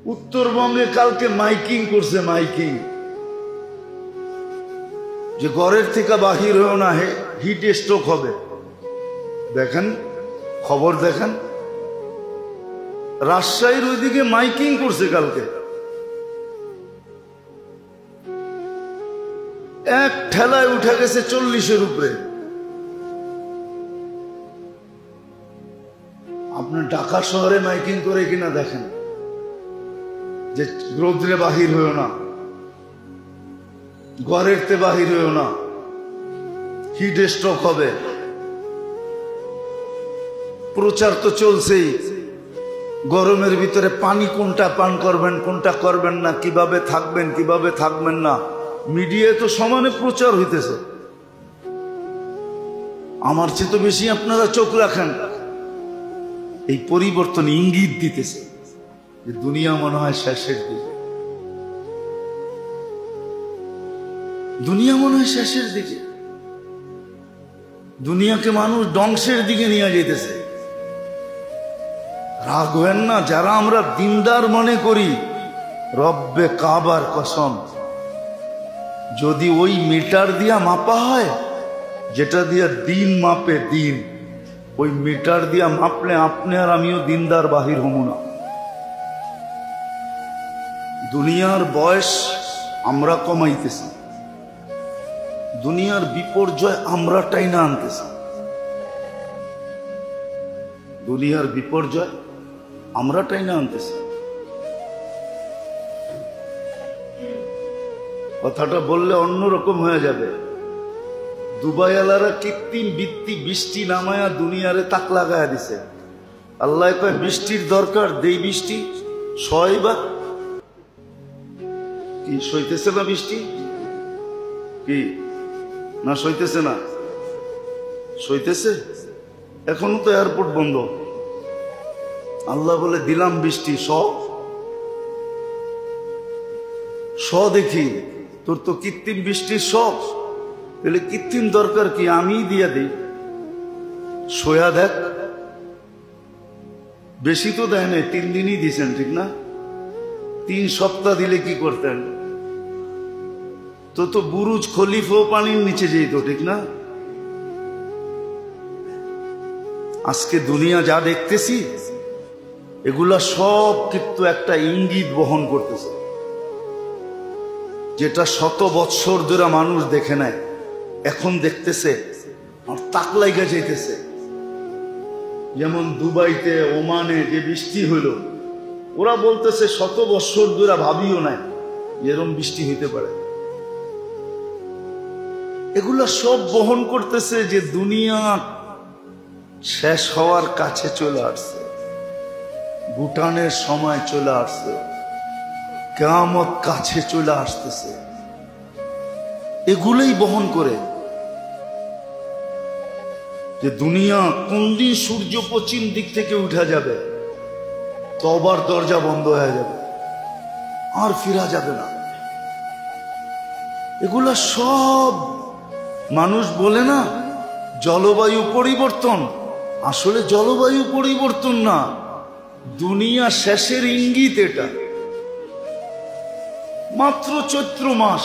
উত্তরবঙ্গে কালকে মাইকিং করছে, মাইকিং যে ঘরের থেকে বাহির হয়েও না, হিট স্ট্রোক হবে। দেখেন খবর, দেখেন রাজশাহীর ওইদিকে মাইকিং করছে কালকে, এক ঠেলায় উঠে গেছে 40-এর উপরে। আপনার ঢাকা শহরে মাইকিং করে কিনা দেখেন যে রোদ্রে বাহির হয়েও না, ঘরের তে বাহির হয়েও না, হিট স্ট্রোক হবে। প্রচার তো চলছেই, গরমের ভিতরে পানি কোনটা পান করবেন কোনটা করবেন না, কিভাবে থাকবেন কিভাবে থাকবেন না, মিডিয়ায় তো সমানে প্রচার হইতেছে। আমার চেয়ে তো বেশি আপনারা চোখ রাখেন। এই পরিবর্তন ইঙ্গিত দিতেছে যে দুনিয়া মনে হয় শেষের দিকে, দুনিয়া মনে হয় শেষের দিকে, দুনিয়াকে মানুষ ধ্বংসের দিকে নিয়ে যেতেছে। রাগ হবেন না, যারা আমরা দিনদার মনে করি, রব্বে কাবার কসম, যদি ওই মিটার দিয়া মাপা হয় যেটা দিয়া দিন মাপে দিন, ওই মিটার দিয়া মাপলে আপনি আর আমিও দিনদার বাহির হব না। দুনিয়ার বয়স আমরা কমাইতেছি, দুনিয়ার বিপর্যয় আমরা টাইনা আনতেছি, দুনিয়ার বিপর্যয় আমরা টাইনা আনতেছি। কথাটা বললে অন্যরকম হয়ে যাবে। দুবাইওয়ালারা কৃত্রিম বৃষ্টি নামায়া দুনিয়ারে তাক লাগায়া দিছে। আল্লাহ কয় বৃষ্টির দরকার, দেই বৃষ্টি, সয়বার কি সইতেছে না বৃষ্টি? কি না সইতেছে না? সইতেছে। এখনো তো এয়ারপোর্ট বন্ধ। আল্লাহ বলে দিলাম বৃষ্টি, দেখি তোর তো কৃত্রিম বৃষ্টির শখ, তাহলে কৃত্রিম দরকার কি, আমি দিয়া দিই, সোয়া দেখ। বেশি তো দেয় নাই, 3 দিনই দিছেন, ঠিক না? 3 সপ্তাহ দিলে কি করতেন? তো বুরুজ খলিফাও পানির নিচে যেত, ঠিক না? আজকে দুনিয়া যা দেখতেছি এগুলা সব কিন্তু একটা ইঙ্গিত বহন করতেছে, যেটা শত বৎসর ধরে মানুষ দেখে নেয়, এখন দেখতেছে আর তাক লাইগা যাইতেছে। যেমন দুবাইতে ওমানে যে বৃষ্টি হইল, ওরা বলতেছে শত বৎসর ধরে ভাবিও নাই এরকম বৃষ্টি হইতে পারে। এগুলা সব বহন করতেছে যে দুনিয়া শেষ হওয়ার কাছে চলে আসছে, ভুটানের সময় চলে আসছে, কিয়ামত কাছে চলে আসতেছে। এগুলোই বহন করে যে দুনিয়া কোন দিন সূর্য পশ্চিম দিক থেকে উঠে যাবে, তওবার দরজা বন্ধ হয়ে যাবে, আর ফিরা যাবে না। এগুলা সব মানুষ বলে না জলবায়ু পরিবর্তন, আসলে জলবায়ু পরিবর্তন না, দুনিয়া শেষের ইঙ্গিত। এটা মাত্র চৈত্র মাস,